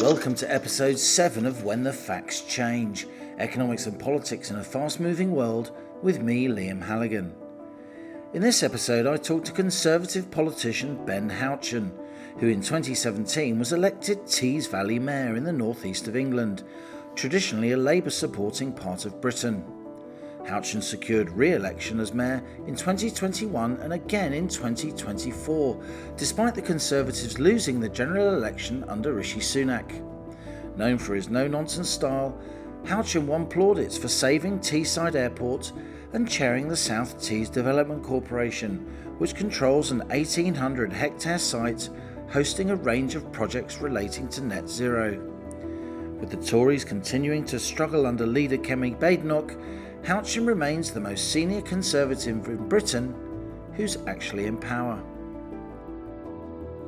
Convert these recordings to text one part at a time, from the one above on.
Welcome to episode 7 of When the Facts Change, Economics and Politics in a Fast-Moving World, with me, Liam Halligan. In this episode I talked to Conservative politician Ben Houchen, who in 2017 was elected Tees Valley Mayor in the northeast of England, traditionally a Labour-supporting part of Britain. Houchen secured re-election as mayor in 2021 and again in 2024, despite the Conservatives losing the general election under Rishi Sunak. Known for his no-nonsense style, Houchen won plaudits for saving Teesside Airport and chairing the South Tees Development Corporation, which controls an 1,800-hectare site hosting a range of projects relating to net zero. With the Tories continuing to struggle under leader Kemi Badenoch, Houchen remains the most senior Conservative in Britain who's actually in power.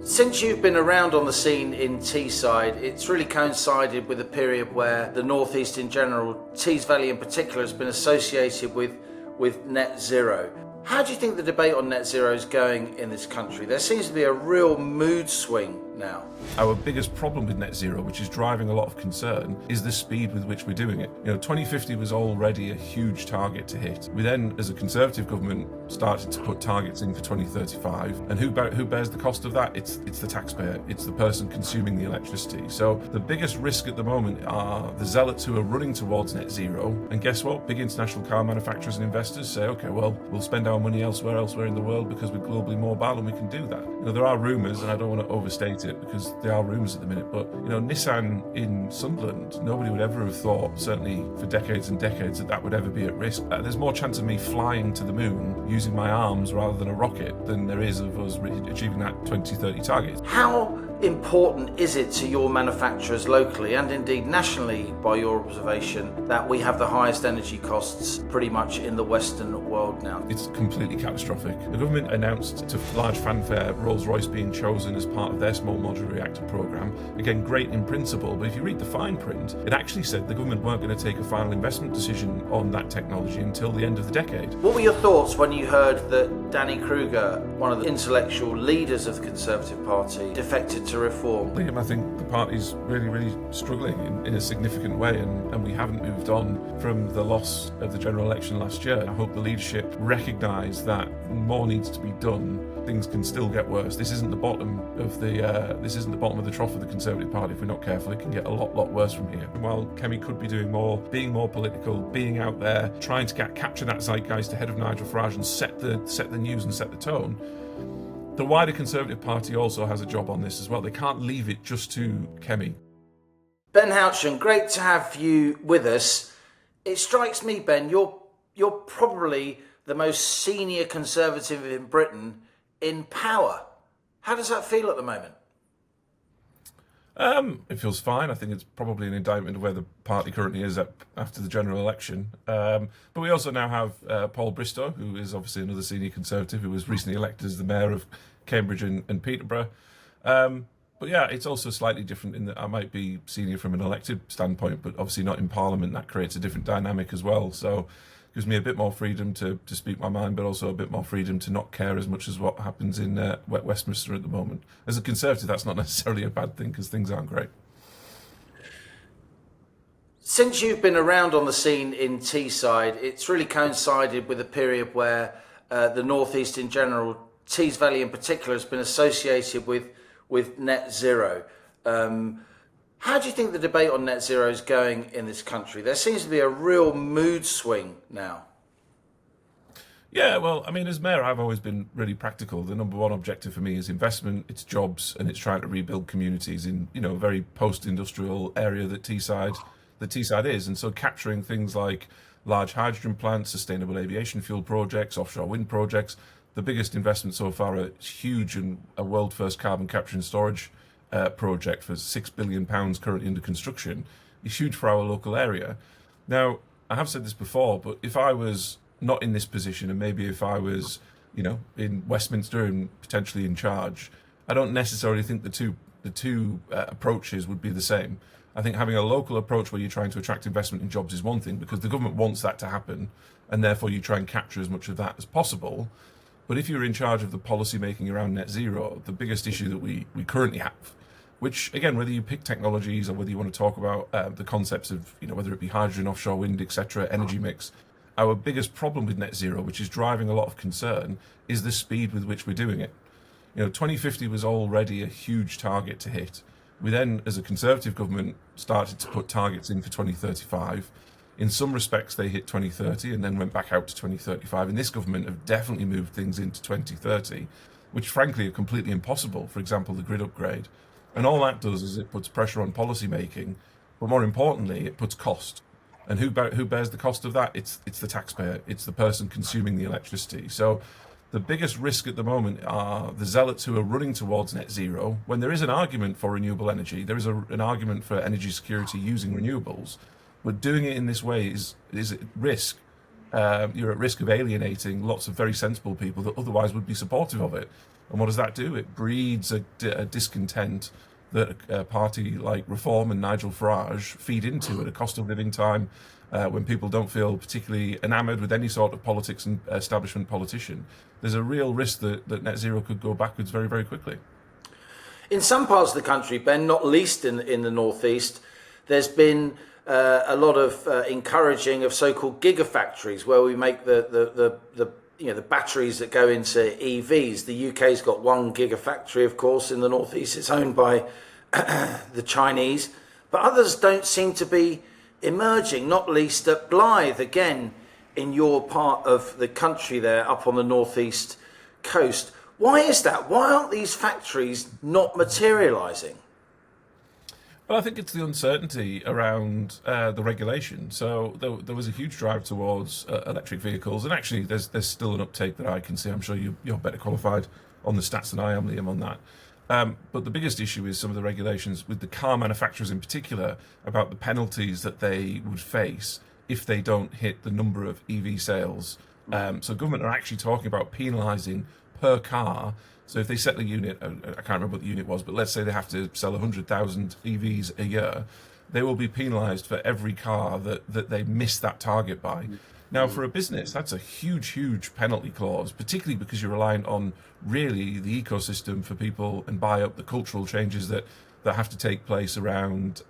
Since you've been around on the scene in Teesside, it's really coincided with a period where the North East in general, Tees Valley in particular, has been associated with net zero. How do you think the debate on net zero is going in this country? There seems to be a real mood swing now. Our biggest problem with net zero, which is driving a lot of concern, is the speed with which we're doing it. 2050 was already a huge target to hit. We then, as a Conservative government, started to put targets in for 2035. And who bears the cost of that? It's the taxpayer. It's the person consuming the electricity. So the biggest risk at the moment are the zealots who are running towards net zero. And guess what? Big international car manufacturers and investors say, okay, well, we'll spend our money elsewhere in the world because we're globally mobile and we can do that. There are rumours, and I don't want to overstate it because there are rumours at the minute, but Nissan in Sunderland, nobody would ever have thought, certainly for decades and decades, that would ever be at risk. There's more chance of me flying to the moon using my arms rather than a rocket than there is of us achieving that 2030 target. How important is it to your manufacturers locally and indeed nationally, by your observation, that we have the highest energy costs pretty much in the Western world now? It's completely catastrophic. The government announced to large fanfare Rolls-Royce being chosen as part of their small modular reactor programme. Again, great in principle, but if you read the fine print, it actually said the government weren't going to take a final investment decision on that technology until the end of the decade. What were your thoughts when you heard that Danny Kruger, one of the intellectual leaders of the Conservative Party, defected to reform? Liam, I think the party's really struggling in a significant way, and we haven't moved on from the loss of the general election last year. I hope the leadership recognise that more needs to be done. Things can still get worse. This isn't the bottom of the trough of the Conservative Party. If we're not careful, it can get a lot worse from here. And while Kemi could be doing more, being more political, being out there, trying to capture that zeitgeist ahead of Nigel Farage and set the news and set the tone, the wider Conservative Party also has a job on this as well. They can't leave it just to Kemi. Ben Houchen, great to have you with us. It strikes me, Ben, you're probably the most senior Conservative in Britain in power. How does that feel at the moment? It feels fine. I think it's probably an indictment of where the party currently is after the general election. But we also now have Paul Bristow, who is obviously another senior Conservative, who was recently elected as the mayor of Cambridge and Peterborough. But yeah, it's also slightly different in that I might be senior from an elected standpoint, but obviously not in Parliament. That creates a different dynamic as well. So it gives me a bit more freedom to speak my mind, but also a bit more freedom to not care as much as what happens in Westminster at the moment. As a Conservative, that's not necessarily a bad thing because things aren't great. Since you've been around on the scene in Teesside, it's really coincided with a period where the North East in general, Tees Valley in particular, has been associated with net zero. How do you think the debate on net zero is going in this country? There seems to be a real mood swing now. Yeah, well, I mean, as mayor, I've always been really practical. The number one objective for me is investment, it's jobs, and it's trying to rebuild communities in, a very post-industrial area that Teesside is. And so capturing things like large hydrogen plants, sustainable aviation fuel projects, offshore wind projects. The biggest investment so far, a huge and a world-first carbon capture and storage project for £6 billion currently under construction, is huge for our local area. Now, I have said this before, but if I was not in this position, and maybe if I was, in Westminster and potentially in charge, I don't necessarily think the two approaches would be the same. I think having a local approach where you're trying to attract investment in jobs is one thing, because the government wants that to happen, and therefore you try and capture as much of that as possible. But if you're in charge of the policy making around net zero, the biggest issue that we currently have which, again, whether you pick technologies or whether you want to talk about the concepts of, whether it be hydrogen, offshore wind, etc., energy mix, our biggest problem with net zero, which is driving a lot of concern, is the speed with which we're doing it. 2050 was already a huge target to hit. We then, as a Conservative government, started to put targets in for 2035. In some respects, they hit 2030 and then went back out to 2035. And this government have definitely moved things into 2030, which frankly are completely impossible. For example, the grid upgrade. And all that does is it puts pressure on policy making, but more importantly, it puts cost. And who bears the cost of that? It's the taxpayer. It's the person consuming the electricity. So the biggest risk at the moment are the zealots who are running towards net zero. When there is an argument for renewable energy, there is an argument for energy security using renewables, but doing it in this way is at risk. You're at risk of alienating lots of very sensible people that otherwise would be supportive of it. And what does that do? It breeds a discontent that a party like Reform and Nigel Farage feed into at a cost of living time when people don't feel particularly enamoured with any sort of politics and establishment politician. There's a real risk that net zero could go backwards very, very quickly. In some parts of the country, Ben, not least in the northeast, there's been a lot of encouraging of so-called gigafactories where we make the batteries that go into EVs. The UK's got one gigafactory, of course, in the northeast. It's owned by the Chinese, but others don't seem to be emerging, not least at Blyth, again, in your part of the country there, up on the northeast coast. Why is that? Why aren't these factories not materialising? Well, I think it's the uncertainty around the regulation. So there was a huge drive towards electric vehicles, and actually there's still an uptake that I can see. I'm sure you're better qualified on the stats than I am, Liam, on that. But the biggest issue is some of the regulations with the car manufacturers in particular about the penalties that they would face if they don't hit the number of EV sales. So government are actually talking about penalising per car. So if they set the unit, I can't remember what the unit was, but let's say they have to sell 100,000 EVs a year, they will be penalised for every car that they miss that target by. Now, for a business, that's a huge, huge penalty clause, particularly because you're reliant on really the ecosystem for people and buy up the cultural changes that have to take place around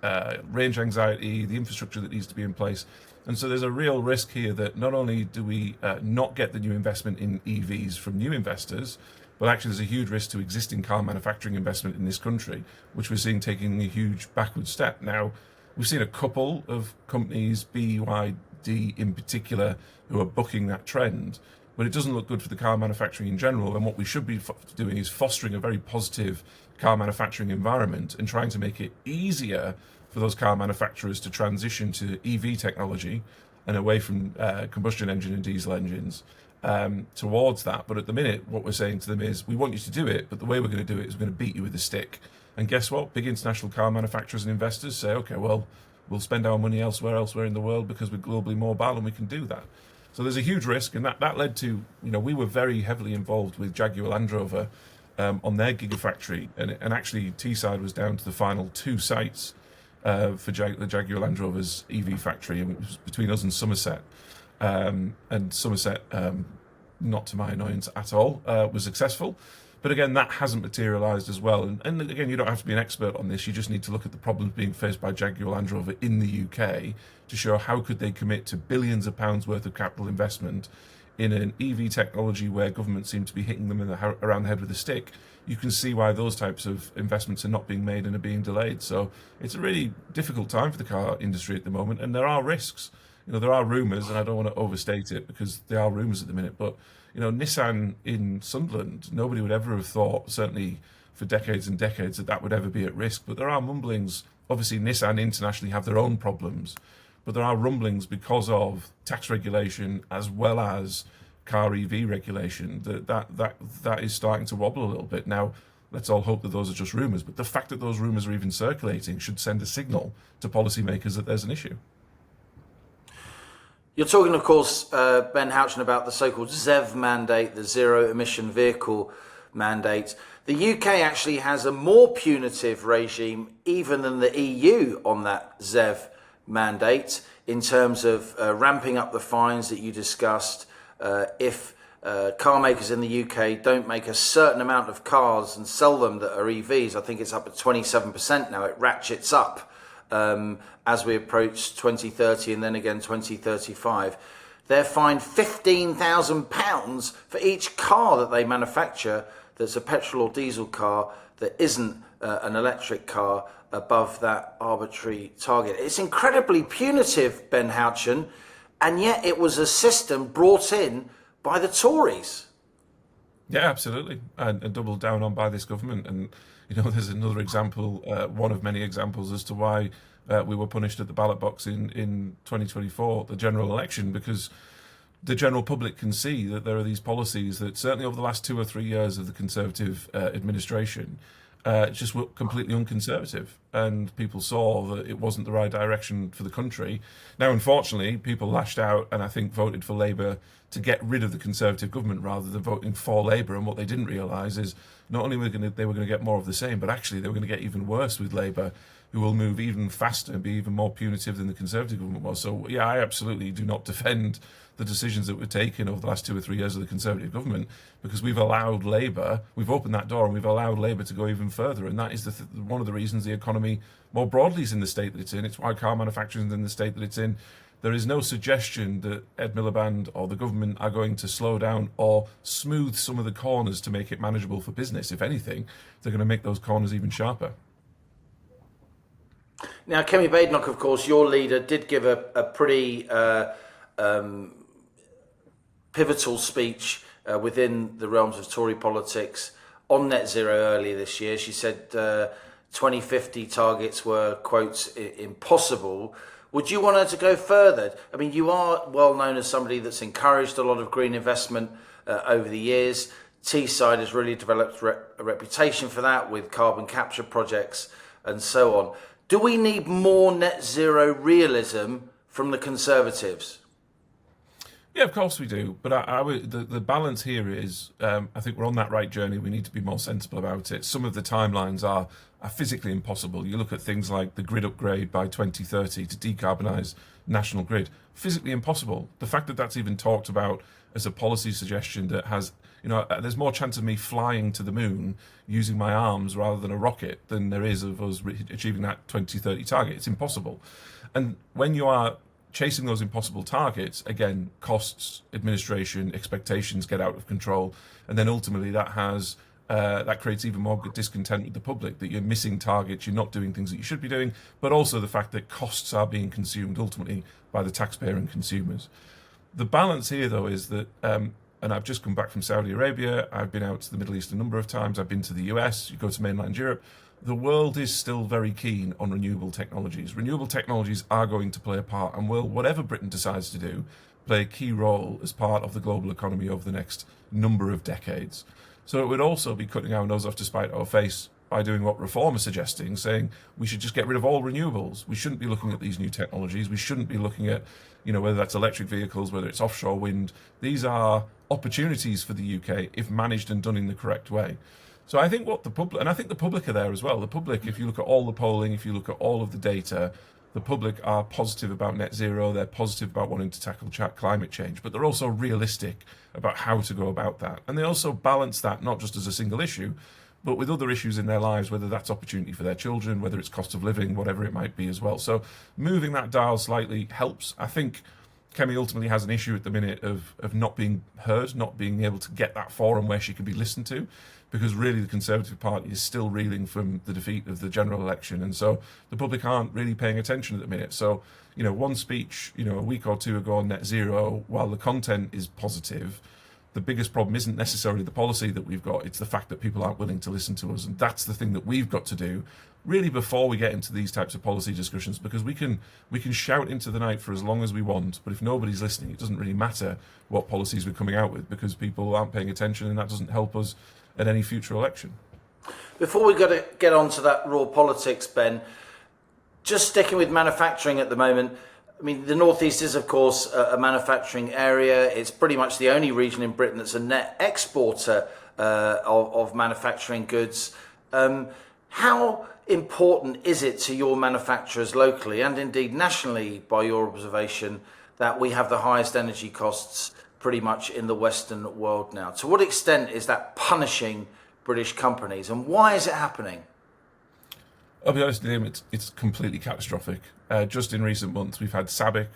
range anxiety, the infrastructure that needs to be in place. And so there's a real risk here that not only do we not get the new investment in EVs from new investors, but actually there's a huge risk to existing car manufacturing investment in this country, which we're seeing taking a huge backward step. Now, we've seen a couple of companies, BYD in particular, who are bucking that trend, but it doesn't look good for the car manufacturing in general. And what we should be doing is fostering a very positive car manufacturing environment and trying to make it easier for those car manufacturers to transition to EV technology and away from combustion engine and diesel engines. Towards that. But at the minute, what we're saying to them is, we want you to do it, but the way we're going to do it is we're going to beat you with a stick. And guess what? Big international car manufacturers and investors say, okay, well, we'll spend our money elsewhere in the world because we're globally mobile and we can do that. So there's a huge risk, and that led to, we were very heavily involved with Jaguar Land Rover on their gigafactory, and actually Teesside was down to the final 2 sites for the Jaguar Land Rover's EV factory, and it was between us and Somerset. And Somerset, not to my annoyance at all, was successful. But again, that hasn't materialised as well. And again, you don't have to be an expert on this. You just need to look at the problems being faced by Jaguar Land Rover in the UK to show how could they commit to billions of pounds worth of capital investment in an EV technology where government seem to be hitting them around the head with a stick. You can see why those types of investments are not being made and are being delayed. So it's a really difficult time for the car industry at the moment, and there are risks. There are rumours, and I don't want to overstate it because there are rumours at the minute, but, Nissan in Sunderland, nobody would ever have thought, certainly for decades and decades, that would ever be at risk. But there are mumblings. Obviously, Nissan internationally have their own problems, but there are rumblings because of tax regulation as well as car EV regulation that is starting to wobble a little bit. Now, let's all hope that those are just rumours, but the fact that those rumours are even circulating should send a signal to policymakers that there's an issue. You're talking, of course, Ben Houchen, about the so-called ZEV mandate, the zero emission vehicle mandate. The UK actually has a more punitive regime even than the EU on that ZEV mandate in terms of ramping up the fines that you discussed if car makers in the UK don't make a certain amount of cars and sell them that are EVs. I think it's up at 27% now. It ratchets up as we approach 2030 and then again 2035. They're fined £15,000 for each car that they manufacture that's a petrol or diesel car that isn't an electric car above that arbitrary target. It's incredibly punitive, Ben Houchen, and yet it was a system brought in by the Tories. Yeah, absolutely, and doubled down on by this government. And there's another example, one of many examples as to why we were punished at the ballot box in 2024, the general election, because the general public can see that there are these policies that certainly over the last 2 or 3 years of the Conservative administration just were completely unconservative, and people saw that it wasn't the right direction for the country. Now, unfortunately, people lashed out and I think voted for Labour to get rid of the Conservative government rather than voting for Labour. And what they didn't realise is not only they were going to get more of the same, but actually they were going to get even worse with Labour, who will move even faster and be even more punitive than the Conservative government was. So, yeah, I absolutely do not defend the decisions that were taken over the last 2 or 3 years of the Conservative government, because we've allowed Labour, we've opened that door and we've allowed Labour to go even further. And that is one of the reasons the economy more broadly is in the state that it's in. It's why car manufacturing is in the state that it's in. There is no suggestion that Ed Miliband or the government are going to slow down or smooth some of the corners to make it manageable for business. If anything, they're going to make those corners even sharper. Now, Kemi Badenoch, of course, your leader, did give a pretty pivotal speech within the realms of Tory politics on net zero earlier this year. She said 2050 targets were, quotes, impossible. Would you want her to go further? I mean, you are well known as somebody that's encouraged a lot of green investment over the years. Teesside has really developed a reputation for that with carbon capture projects and so on. Do we need more net zero realism from the Conservatives? Yeah, of course we do. But the balance here is, I think we're on that right journey. We need to be more sensible about it. Some of the timelines are physically impossible. You look at things like the grid upgrade by 2030 to decarbonise national grid. Physically impossible. The fact that that's even talked about as a policy suggestion that has, there's more chance of me flying to the moon using my arms rather than a rocket than there is of us achieving that 2030 target. It's impossible. And when you are chasing those impossible targets, again, costs, administration, expectations get out of control, and then ultimately that creates even more discontent with the public, that you're missing targets, you're not doing things that you should be doing, but also the fact that costs are being consumed ultimately by the taxpayer and consumers. The balance here, though, is that, and I've just come back from Saudi Arabia, I've been out to the Middle East a number of times, I've been to the US, you go to mainland Europe, the world is still very keen on renewable technologies. Renewable technologies are going to play a part and will, whatever Britain decides to do, play a key role as part of the global economy over the next number of decades. So it would also be cutting our nose off to spite our face by doing what Reform is suggesting, saying we should just get rid of all renewables. We shouldn't be looking at these new technologies. We shouldn't be looking at, whether that's electric vehicles, whether it's offshore wind. These are opportunities for the UK if managed and done in the correct way. So I think the public are there as well. The public, if you look at all the polling, if you look at all of the data, the public are positive about net zero. They're positive about wanting to tackle climate change, but they're also realistic about how to go about that. And they also balance that not just as a single issue, but with other issues in their lives, whether that's opportunity for their children, whether it's cost of living, whatever it might be as well. So moving that dial slightly helps. I think Kemi ultimately has an issue at the minute of not being heard, not being able to get that forum where she can be listened to, because really the Conservative Party is still reeling from the defeat of the general election. And so the public aren't really paying attention at the minute. So, one speech, a week or two ago on net zero, while the content is positive, the biggest problem isn't necessarily the policy that we've got. It's the fact that people aren't willing to listen to us. And that's the thing that we've got to do really before we get into these types of policy discussions, because we can shout into the night for as long as we want, but if nobody's listening, it doesn't really matter what policies we're coming out with, because people aren't paying attention, and that doesn't help us at any future election. Before we get on to that raw politics, Ben, just sticking with manufacturing at the moment, I mean, the Northeast is, of course, a manufacturing area. It's pretty much the only region in Britain that's a net exporter of manufacturing goods. How important is it to your manufacturers locally and indeed nationally, by your observation, that we have the highest energy costs pretty much in the Western world now. To what extent is that punishing British companies, and why is it happening? I'll be honest, Liam, it's completely catastrophic. Just in recent months, we've had SABIC,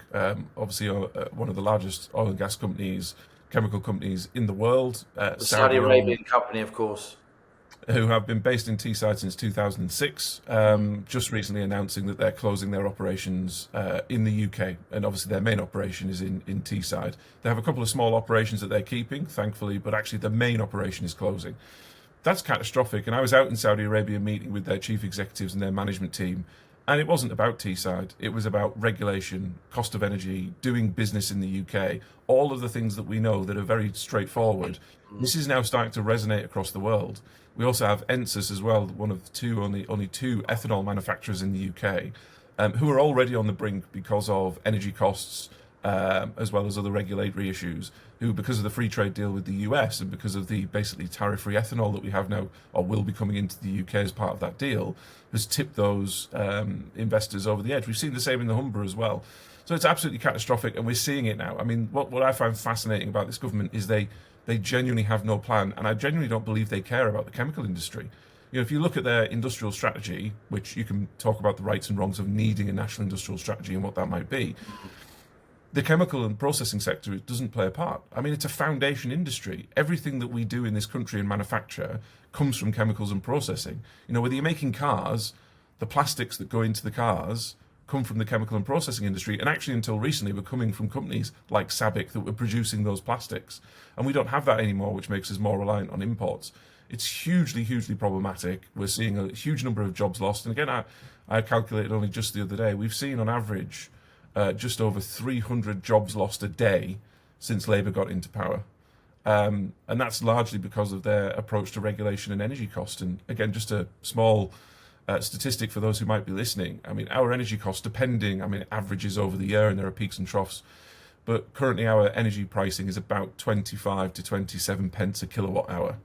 obviously one of the largest oil and gas companies, chemical companies in the world. The Saudi Arabian company, of course. Who have been based in Teesside since 2006, just recently announcing that they're closing their operations in the UK, and obviously their main operation is in Teesside. They have a couple of small operations that they're keeping, thankfully, but actually the main operation is closing. That's catastrophic, and I was out in Saudi Arabia meeting with their chief executives and their management team, and it wasn't about Teesside, it was about regulation, cost of energy, doing business in the UK, all of the things that we know that are very straightforward. This is now starting to resonate across the world. We also have Ensis as well, one of only two ethanol manufacturers in the UK, who are already on the brink because of energy costs, as well as other regulatory issues, who, because of the free trade deal with the US and because of the basically tariff-free ethanol that we have now, or will be coming into the UK as part of that deal, has tipped those investors over the edge. We've seen the same in the Humber as well. So it's absolutely catastrophic, and we're seeing it now. I mean, what I find fascinating about this government is they genuinely have no plan, and I genuinely don't believe they care about the chemical industry. You know, if you look at their industrial strategy, which you can talk about the rights and wrongs of needing a national industrial strategy and what that might be, the chemical and processing sector doesn't play a part. I mean, it's a foundation industry. Everything that we do in this country and manufacture comes from chemicals and processing. You know, whether you're making cars, the plastics that go into the cars come from the chemical and processing industry, and actually until recently were coming from companies like SABIC that were producing those plastics. And we don't have that anymore, which makes us more reliant on imports. It's hugely, hugely problematic. We're seeing a huge number of jobs lost. And again, I calculated only just the other day, we've seen on average just over 300 jobs lost a day since Labour got into power. And that's largely because of their approach to regulation and energy cost. And again, just a small statistic for those who might be listening. I mean, our energy cost, it averages over the year and there are peaks and troughs, but currently our energy pricing is about 25 to 27 pence a kilowatt hour.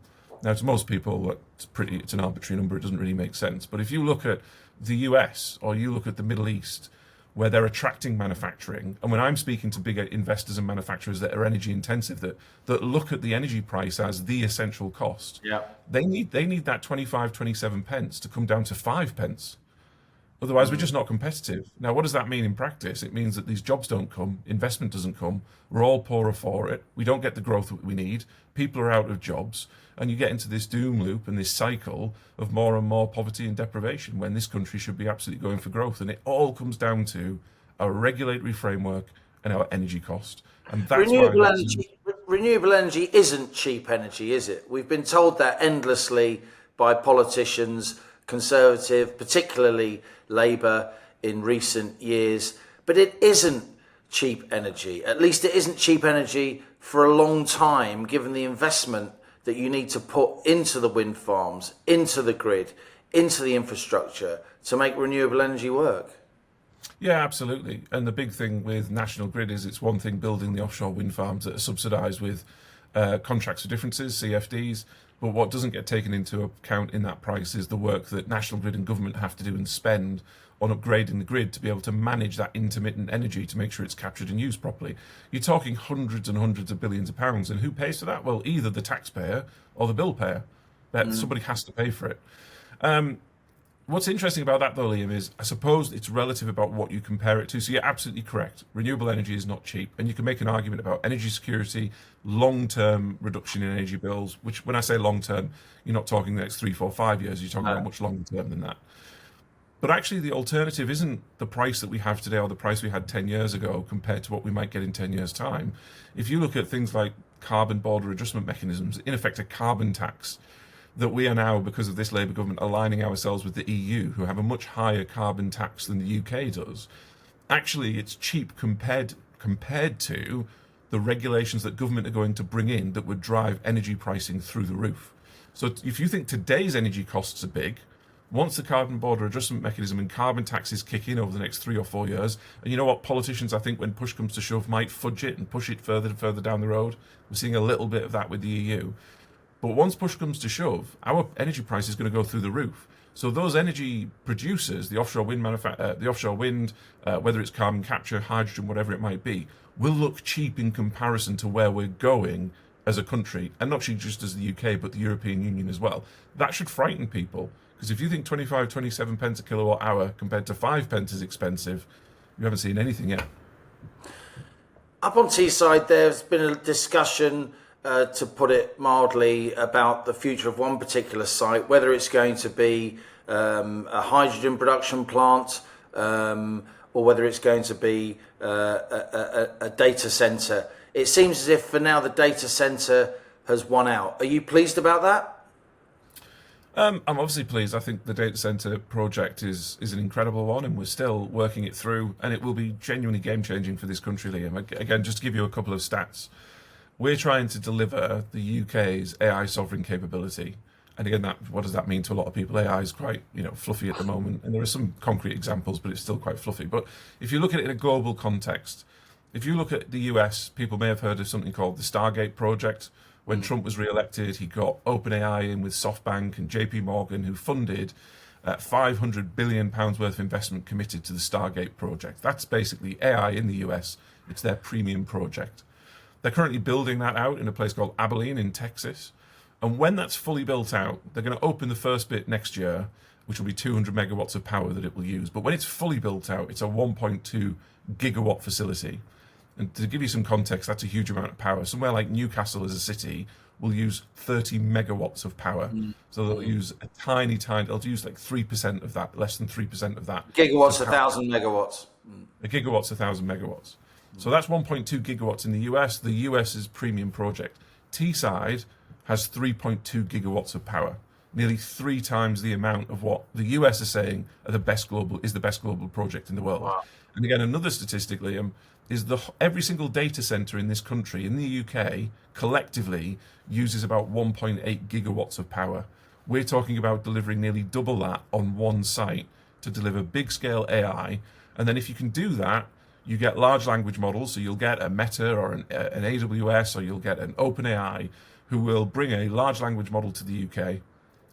Now, to most people, it's an arbitrary number. It doesn't really make sense. But if you look at the US or you look at the Middle East, where they're attracting manufacturing, and when I'm speaking to bigger investors and manufacturers that are energy intensive, that look at the energy price as the essential cost, yeah, they need that 25, 27 pence to come down to 5 pence. Otherwise, we're just not competitive. Now, what does that mean in practice? It means that these jobs don't come, investment doesn't come, we're all poorer for it, we don't get the growth that we need, people are out of jobs, and you get into this doom loop and this cycle of more and more poverty and deprivation when this country should be absolutely going for growth. And it all comes down to our regulatory framework and our energy cost. And that's renewable energy isn't cheap energy, is it? We've been told that endlessly by politicians, Conservative, particularly Labour in recent years, but it isn't cheap energy. At least it isn't cheap energy for a long time, given the investment that you need to put into the wind farms, into the grid, into the infrastructure to make renewable energy work. Yeah, absolutely. And the big thing with National Grid is it's one thing building the offshore wind farms that are subsidised with contracts for differences, CFDs, but what doesn't get taken into account in that price is the work that National Grid and government have to do and spend on upgrading the grid to be able to manage that intermittent energy to make sure it's captured and used properly. You're talking hundreds and hundreds of billions of pounds, and who pays for that? Well, either the taxpayer or the bill payer. Somebody has to pay for it. What's interesting about that, though, Liam, is I suppose it's relative about what you compare it to. So you're absolutely correct. Renewable energy is not cheap. And you can make an argument about energy security, long-term reduction in energy bills, which when I say long-term, you're not talking the next 3, 4, 5 years. You're talking about much longer-term than that. But actually, the alternative isn't the price that we have today or the price we had 10 years ago compared to what we might get in 10 years' time. If you look at things like carbon border adjustment mechanisms, in effect a carbon tax, that we are now, because of this Labour government, aligning ourselves with the EU, who have a much higher carbon tax than the UK does. Actually, it's cheap compared to the regulations that government are going to bring in that would drive energy pricing through the roof. So if you think today's energy costs are big, once the carbon border adjustment mechanism and carbon taxes kick in over the next 3 or 4 years, and you know what, politicians, I think, when push comes to shove, might fudge it and push it further and further down the road. We're seeing a little bit of that with the EU. But once push comes to shove, our energy price is going to go through the roof. So those energy producers, the offshore wind, whether it's carbon capture, hydrogen, whatever it might be, will look cheap in comparison to where we're going as a country, and not just as the UK, but the European Union as well. That should frighten people, because if you think 25, 27 pence a kilowatt hour compared to 5 pence is expensive, you haven't seen anything yet. Up on Teesside, there's been a discussion, to put it mildly, about the future of one particular site, whether it's going to be a hydrogen production plant, or whether it's going to be a data centre. It seems as if for now the data centre has won out. Are you pleased about that? I'm obviously pleased. I think the data center project is an incredible one, and we're still working it through, and it will be genuinely game-changing for this country, Liam. Again, just to give you a couple of stats, we're trying to deliver the UK's AI sovereign capability. And again, what does that mean to a lot of people? AI is quite, fluffy at the moment, and there are some concrete examples, but it's still quite fluffy. But if you look at it in a global context, if you look at the US, people may have heard of something called the Stargate project. When Trump was re-elected, he got OpenAI in with SoftBank and JP Morgan, who funded £500 billion worth of investment committed to the Stargate project. That's basically AI in the US. It's their premium project. They're currently building that out in a place called Abilene in Texas. And when that's fully built out, they're going to open the first bit next year, which will be 200 megawatts of power that it will use. But when it's fully built out, it's a 1.2 gigawatt facility. And to give you some context, that's a huge amount of power. Somewhere like Newcastle as a city will use 30 megawatts of power. So they'll use a tiny, they'll use like 3% of that, less than 3% of that. Gigawatts, 1,000 megawatts. A gigawatt's 1,000 megawatts. So that's 1.2 gigawatts in the US. The US's premium project. Teesside has 3.2 gigawatts of power, nearly 3 times the amount of what the US is saying are the best global project in the world. Wow. And again, another statistic, Liam, is every single data center in this country, in the UK, collectively uses about 1.8 gigawatts of power. We're talking about delivering nearly double that on one site to deliver big scale AI. And then if you can do that, you get large language models. So you'll get a Meta or an AWS, or you'll get an OpenAI, who will bring a large language model to the UK,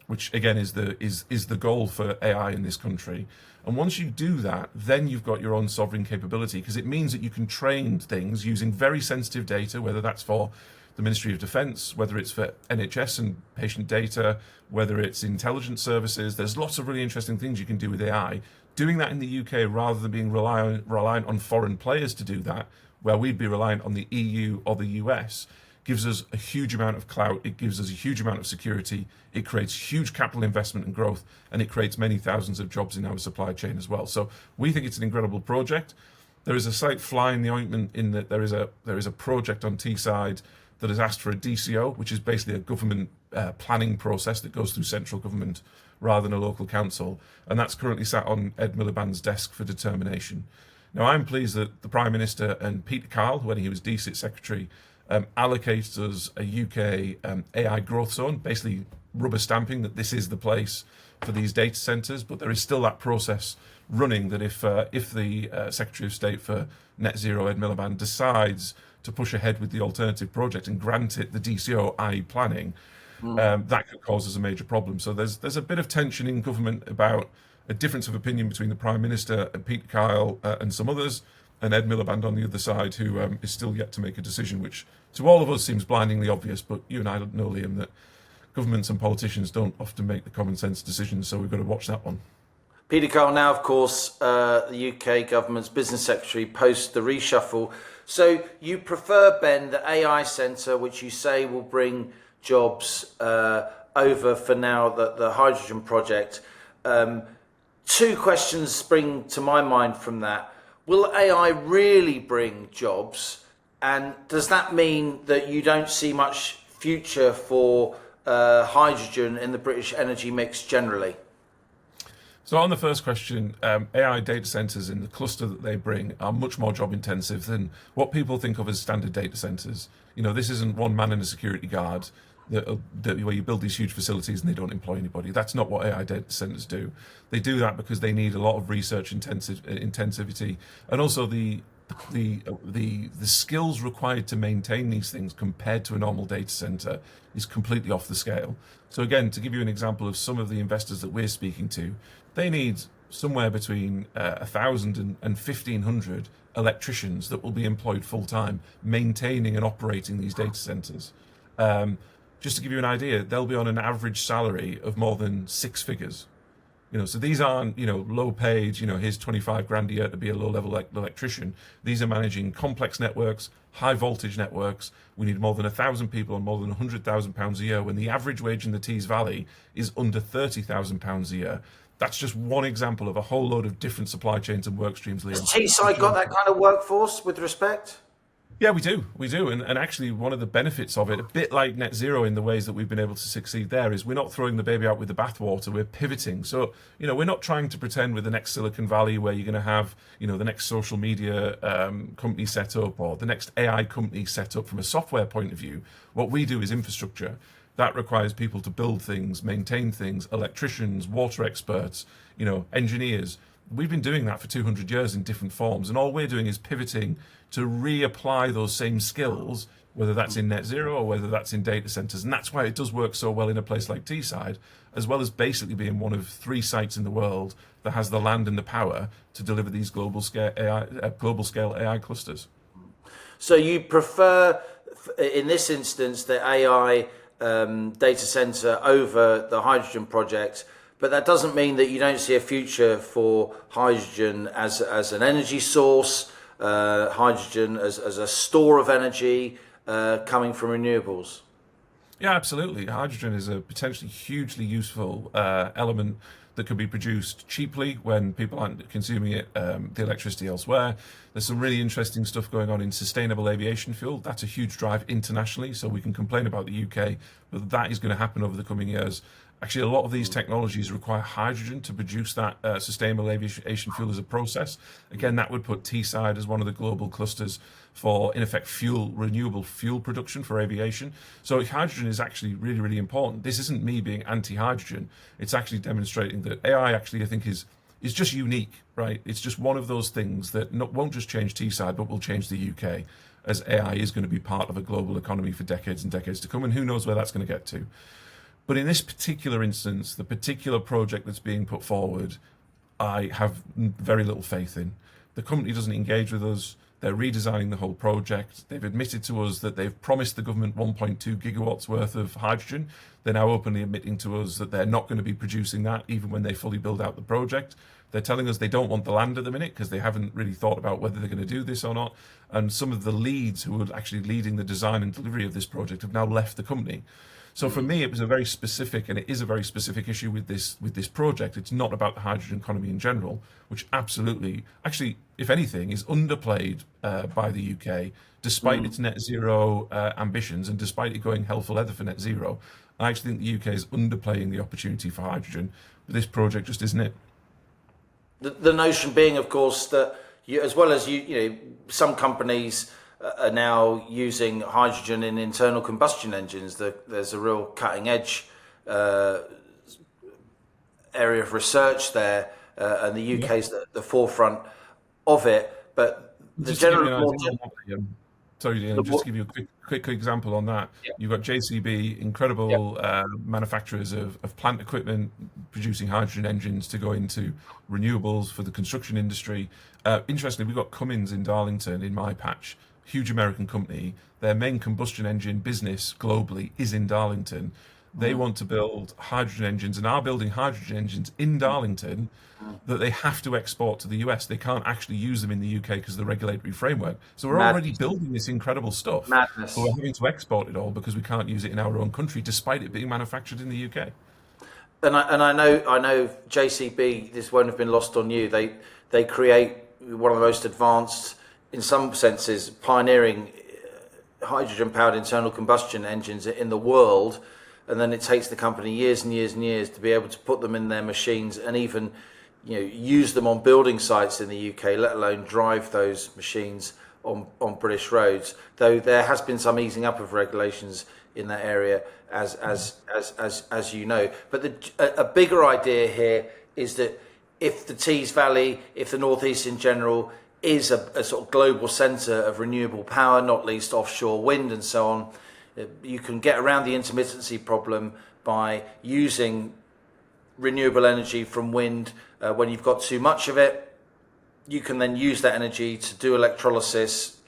which again is the goal for AI in this country. And once you do that, then you've got your own sovereign capability, because it means that you can train things using very sensitive data, whether that's for the Ministry of Defence, whether it's for NHS and patient data, whether it's intelligence services. There's lots of really interesting things you can do with AI. Doing that in the UK rather than being reliant on foreign players to do that, where we'd be reliant on the EU or the US, gives us a huge amount of clout. It gives us a huge amount of security. It creates huge capital investment and growth, and it creates many thousands of jobs in our supply chain as well. So we think it's an incredible project. There is a slight fly in the ointment in that there is a project on Teesside that has asked for a DCO, which is basically a government planning process that goes through central government rather than a local council, and that's currently sat on Ed Miliband's desk for determination. Now, I'm pleased that the Prime Minister and Peter Kyle, when he was DCIT Secretary, allocates us a UK AI growth zone, basically rubber stamping that this is the place for these data centres. But there is still that process running that if the Secretary of State for Net Zero, Ed Miliband, decides to push ahead with the alternative project and grant it the DCO, i.e. planning, that could cause us a major problem. So there's a bit of tension in government about a difference of opinion between the Prime Minister and Peter Kyle and some others, and Ed Miliband on the other side, who is still yet to make a decision, which to all of us seems blindingly obvious. But you and I know, Liam, that governments and politicians don't often make the common sense decisions, so we've got to watch that one. Peter Kyle, now, of course, the UK government's business secretary post the reshuffle. So you prefer, Ben, the AI centre, which you say will bring jobs over for now, the hydrogen project. Two questions spring to my mind from that. Will AI really bring jobs? And does that mean that you don't see much future for hydrogen in the British energy mix generally? So on the first question, AI data centers in the cluster that they bring are much more job intensive than what people think of as standard data centers. You know, this isn't one man and a security guard where you build these huge facilities and they don't employ anybody. That's not what AI data centers do. They do that because they need a lot of research intensivity, and also the skills required to maintain these things compared to a normal data center is completely off the scale. So again, to give you an example of some of the investors that we're speaking to, they need somewhere between 1,000 and 1,500 electricians that will be employed full time maintaining and operating these data centers. Just to give you an idea, they'll be on an average salary of more than six figures. So these aren't, low paid, here's 25 grand a year to be a low level electrician. These are managing complex networks, high voltage networks. We need more than 1,000 people and more than £100,000 a year when the average wage in the Tees Valley is under £30,000 a year. That's just one example of a whole load of different supply chains and work streams, Liam. Has Teesside got that kind of workforce with respect? Yeah, we do. And actually, one of the benefits of it, a bit like net zero in the ways that we've been able to succeed there, is we're not throwing the baby out with the bathwater, we're pivoting. So, we're not trying to pretend with the next Silicon Valley where you're going to have, the next social media company set up or the next AI company set up from a software point of view. What we do is infrastructure. That requires people to build things, maintain things, electricians, water experts, engineers. We've been doing that for 200 years in different forms, and all we're doing is pivoting to reapply those same skills, whether that's in net zero or whether that's in data centers. And that's why it does work so well in a place like Teesside, as well as basically being one of 3 sites in the world that has the land and the power to deliver these global scale AI clusters. So you prefer, in this instance, the AI data center over the hydrogen project, but that doesn't mean that you don't see a future for hydrogen as an energy source, hydrogen as a store of energy coming from renewables. Yeah, absolutely. Hydrogen is a potentially hugely useful element that can be produced cheaply when people aren't consuming it, the electricity elsewhere. There's some really interesting stuff going on in sustainable aviation fuel. That's a huge drive internationally, so we can complain about the UK, but that is going to happen over the coming years. Actually, a lot of these technologies require hydrogen to produce that sustainable aviation fuel as a process. Again, that would put Teesside as one of the global clusters for, in effect, renewable fuel production for aviation. So hydrogen is actually really, really important. This isn't me being anti-hydrogen. It's actually demonstrating that AI actually, I think, is just unique, right? It's just one of those things that won't just change Teesside, but will change the UK, as AI is going to be part of a global economy for decades and decades to come, and who knows where that's going to get to. But in this particular instance, the particular project that's being put forward, I have very little faith in. The company doesn't engage with us. They're redesigning the whole project. They've admitted to us that they've promised the government 1.2 gigawatts worth of hydrogen. They're now openly admitting to us that they're not going to be producing that even when they fully build out the project. They're telling us they don't want the land at the minute because they haven't really thought about whether they're going to do this or not. And some of the leads who were actually leading the design and delivery of this project have now left the company. So for me, it was a very specific, and it is a very specific issue with this project. It's not about the hydrogen economy in general, which absolutely, actually, if anything, is underplayed by the UK, despite its net zero ambitions and despite it going hell for leather for net zero. I actually think the UK is underplaying the opportunity for hydrogen, but this project just isn't it. The notion being, of course, that as well as some companies are now using hydrogen in internal combustion engines. There's a real cutting edge area of research there, and the UK is the forefront of it. But the general... Sorry, Ian, just to give you a quick example on that. Yeah. You've got JCB, incredible manufacturers of plant equipment producing hydrogen engines to go into renewables for the construction industry. Interestingly, we've got Cummins in Darlington in my patch. Huge American company. Their main combustion engine business globally is in Darlington. They want to build hydrogen engines and are building hydrogen engines in Darlington that they have to export to the US. They can't actually use them in the UK because of the regulatory framework. So we're already building this incredible stuff. Madness. But we're having to export it all because we can't use it in our own country, despite it being manufactured in the UK. And I know JCB, this won't have been lost on you. They create one of the most advanced, in some senses, pioneering hydrogen-powered internal combustion engines in the world, and then it takes the company years and years and years to be able to put them in their machines and even use them on building sites in the UK, let alone drive those machines on British roads. Though there has been some easing up of regulations in that area, as you know. But a bigger idea here is that if the Tees Valley, if the North East in general, is a sort of global centre of renewable power, not least offshore wind and so on, you can get around the intermittency problem by using renewable energy from wind, when you've got too much of it, you can then use that energy to do electrolysis,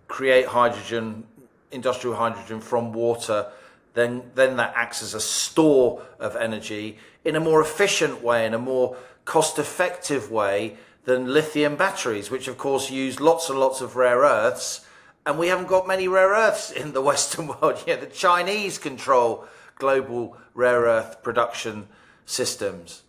create hydrogen, industrial hydrogen from water. Then that acts as a store of energy in a more efficient way, in a more cost-effective way than lithium batteries, which of course use lots and lots of rare earths. And we haven't got many rare earths in the Western world. The Chinese control global rare earth production systems.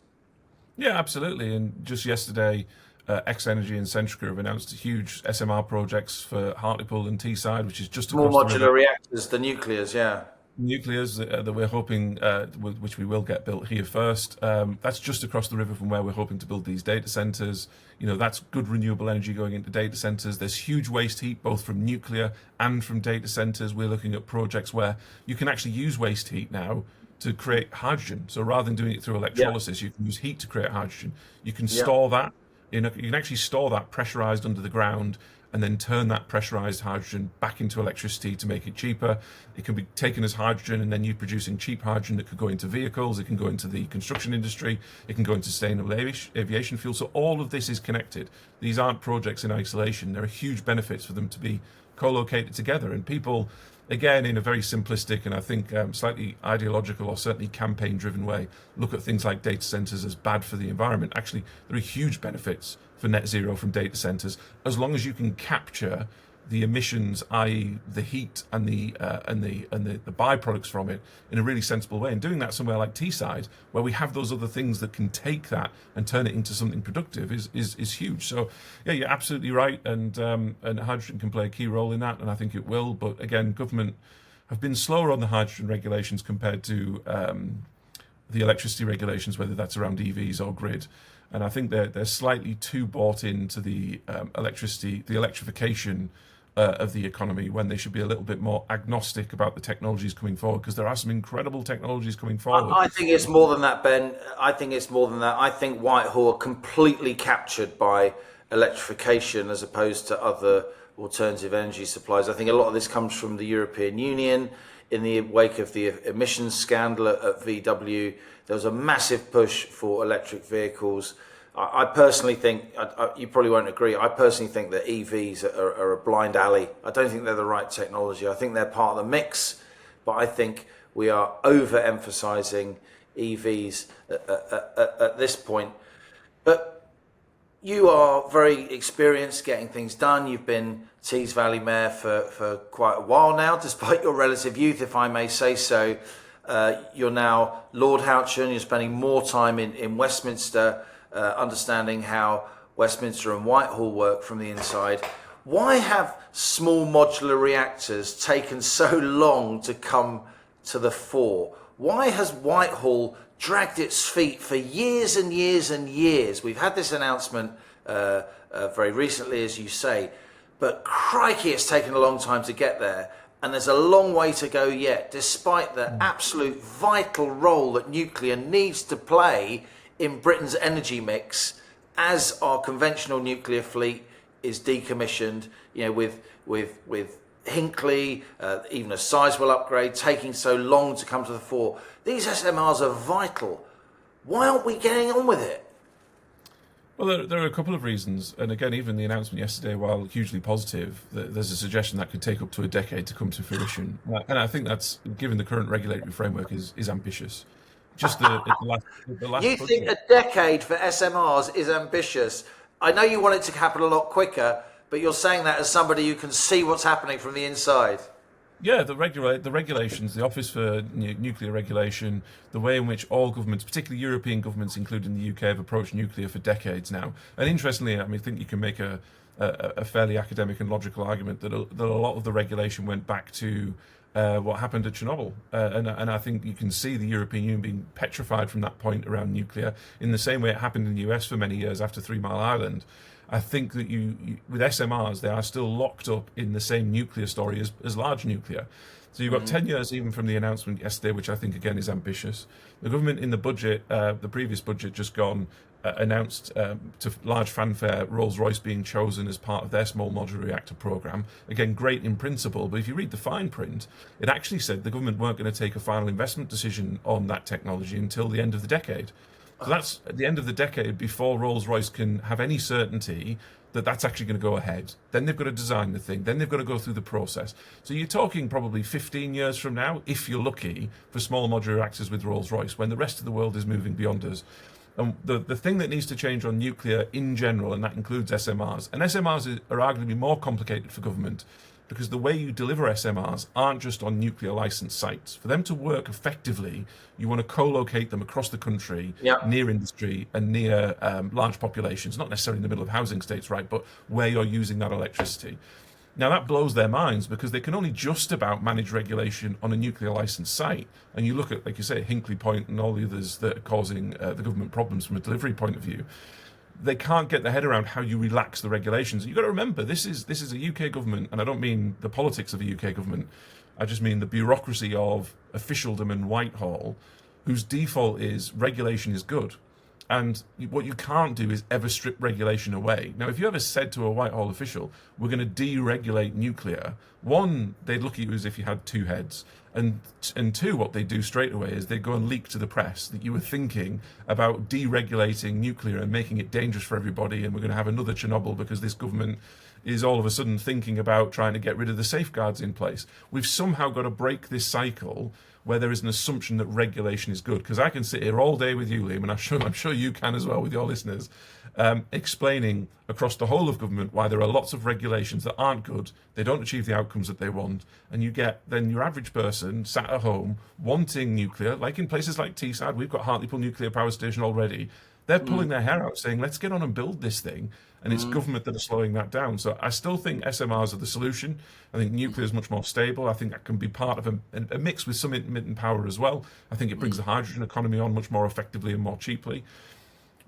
Yeah, absolutely. And just yesterday, X-Energy and Centrica have announced huge SMR projects for Hartlepool and Teesside, which is just More across the river. modular reactors, the nuclears, yeah. Nuclears that we're hoping, which we will get built here first. That's just across the river from where we're hoping to build these data centres. That's good renewable energy going into data centres. There's huge waste heat, both from nuclear and from data centres. We're looking at projects where you can actually use waste heat now to create hydrogen. So rather than doing it through electrolysis, you can use heat to create hydrogen. You can store that. You can actually store that pressurized under the ground and then turn that pressurized hydrogen back into electricity to make it cheaper. It can be taken as hydrogen, and then you're producing cheap hydrogen that could go into vehicles, it can go into the construction industry, it can go into sustainable aviation fuel. So all of this is connected. These aren't projects in isolation. There are huge benefits for them to be co-located together. And people, again, in a very simplistic and I think slightly ideological or certainly campaign-driven way, look at things like data centers as bad for the environment. Actually, there are huge benefits for net zero from data centers, as long as you can capture the emissions, i.e., the heat and the byproducts from it, in a really sensible way. And doing that somewhere like Teesside, where we have those other things that can take that and turn it into something productive, is huge. So yeah, you're absolutely right, and hydrogen can play a key role in that, and I think it will. But again, government have been slower on the hydrogen regulations compared to the electricity regulations, whether that's around EVs or grid. And I think they're slightly too bought into the electrification of the economy, when they should be a little bit more agnostic about the technologies coming forward, because there are some incredible technologies coming forward. I think it's more than that, Ben. I think it's more than that. I think Whitehall are completely captured by electrification as opposed to other alternative energy supplies. I think a lot of this comes from the European Union. In the wake of the emissions scandal at VW, there was a massive push for electric vehicles. I personally think, you probably won't agree, I personally think that EVs are a blind alley. I don't think they're the right technology. I think they're part of the mix, but I think we are overemphasizing EVs at this point. But you are very experienced getting things done. You've been Tees Valley Mayor for quite a while now, despite your relative youth, if I may say so. You're now Lord Houchen. You're spending more time in Westminster, understanding how Westminster and Whitehall work from the inside. Why have small modular reactors taken so long to come to the fore? Why has Whitehall dragged its feet for years and years and years? We've had this announcement very recently, as you say, but crikey, it's taken a long time to get there. And there's a long way to go yet, despite the absolute vital role that nuclear needs to play in Britain's energy mix as our conventional nuclear fleet is decommissioned, with Hinkley, even a Sizewell upgrade, taking so long to come to the fore. These SMRs are vital. Why aren't we getting on with it? Well, there are a couple of reasons, and again, even the announcement yesterday, while hugely positive, there's a suggestion that could take up to a decade to come to fruition, and I think that's, given the current regulatory framework, is ambitious. Just the last You budget. think a decade for SMRs is ambitious? I know you want it to happen a lot quicker, but you're saying that as somebody who can see what's happening from the inside. Yeah, the regulations, the Office for Nuclear Regulation, the way in which all governments, particularly European governments, including the UK, have approached nuclear for decades now. And interestingly, I think you can make a fairly academic and logical argument that a lot of the regulation went back to what happened at Chernobyl. And I think you can see the European Union being petrified from that point around nuclear, in the same way it happened in the US for many years after 3 Mile Island. I think that you with SMRs, they are still locked up in the same nuclear story as large nuclear. So you've got 10 years even from the announcement yesterday, which I think, again, is ambitious. The government in the budget, the previous budget just gone, announced to large fanfare Rolls-Royce being chosen as part of their small modular reactor programme. Again, great in principle, but if you read the fine print, it actually said the government weren't going to take a final investment decision on that technology until the end of the decade. So that's at the end of the decade before Rolls-Royce can have any certainty that that's actually going to go ahead. Then they've got to design the thing. Then they've got to go through the process. So you're talking probably 15 years from now, if you're lucky, for small modular reactors with Rolls-Royce, when the rest of the world is moving beyond us. And the thing that needs to change on nuclear in general, and that includes SMRs, and SMRs are arguably more complicated for government because the way you deliver SMRs aren't just on nuclear licensed sites. For them to work effectively, you want to co-locate them across the country, near industry and near large populations, not necessarily in the middle of housing estates, right, but where you're using that electricity. Now, that blows their minds because they can only just about manage regulation on a nuclear licensed site. And you look at, like you say, Hinkley Point and all the others that are causing the government problems from a delivery point of view. They can't get their head around how you relax the regulations. You've got to remember, this is a UK government, and I don't mean the politics of the UK government. I just mean the bureaucracy of officialdom in Whitehall, whose default is regulation is good. And what you can't do is ever strip regulation away. Now, if you ever said to a Whitehall official, we're going to deregulate nuclear, one, they'd look at you as if you had two heads. And two, what they do straight away is they go and leak to the press that you were thinking about deregulating nuclear and making it dangerous for everybody, and we're going to have another Chernobyl because this government is all of a sudden thinking about trying to get rid of the safeguards in place. We've somehow got to break this cycle where there is an assumption that regulation is good. Because I can sit here all day with you, Liam, and I'm sure you can as well with your listeners, explaining across the whole of government why there are lots of regulations that aren't good, they don't achieve the outcomes that they want, and you get then your average person sat at home wanting nuclear, like in places like Teesside, we've got Hartlepool Nuclear Power Station already. They're pulling their hair out saying, let's get on and build this thing. And it's government that are slowing that down. So I still think SMRs are the solution. I think nuclear is much more stable. I think that can be part of a mix with some intermittent power as well. I think it brings the hydrogen economy on much more effectively and more cheaply.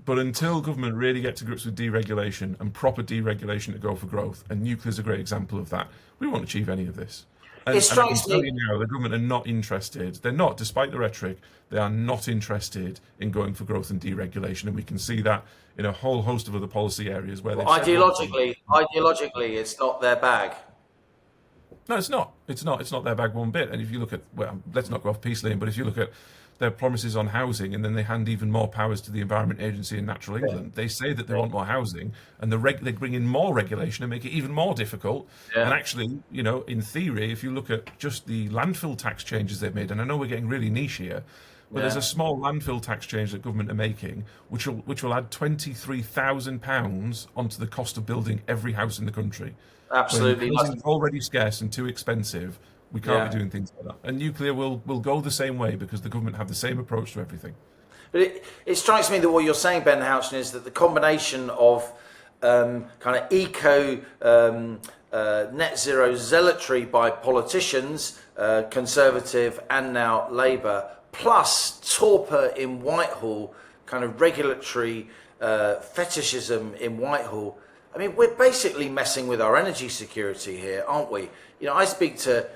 But until government really get to grips with deregulation and proper deregulation to go for growth, and nuclear is a great example of that, we won't achieve any of this. And I can tell you now, the government are not interested. They're not, despite the rhetoric, they are not interested in going for growth and deregulation. And we can see that in a whole host of other policy areas where they ideologically, it's not their bag. No, it's not. It's not their bag one bit. And if you look at, well, let's not go off piece, Liam, but if you look at their promises on housing, and then they hand even more powers to the Environment Agency and Natural England. They say that they want more housing, and they bring in more regulation and make it even more difficult. And actually, in theory, if you look at just the landfill tax changes they've made, and I know we're getting really niche here, but there's a small landfill tax change that government are making, which will add £23,000 onto the cost of building every house in the country. Absolutely, it's already scarce and too expensive. We can't be doing things like that. And nuclear will go the same way because the government have the same approach to everything. But it strikes me that what you're saying, Ben Houchen, is that the combination of kind of eco net zero zealotry by politicians, Conservative and now Labour, plus torpor in Whitehall, kind of regulatory fetishism in Whitehall. I mean, we're basically messing with our energy security here, aren't we? I speak to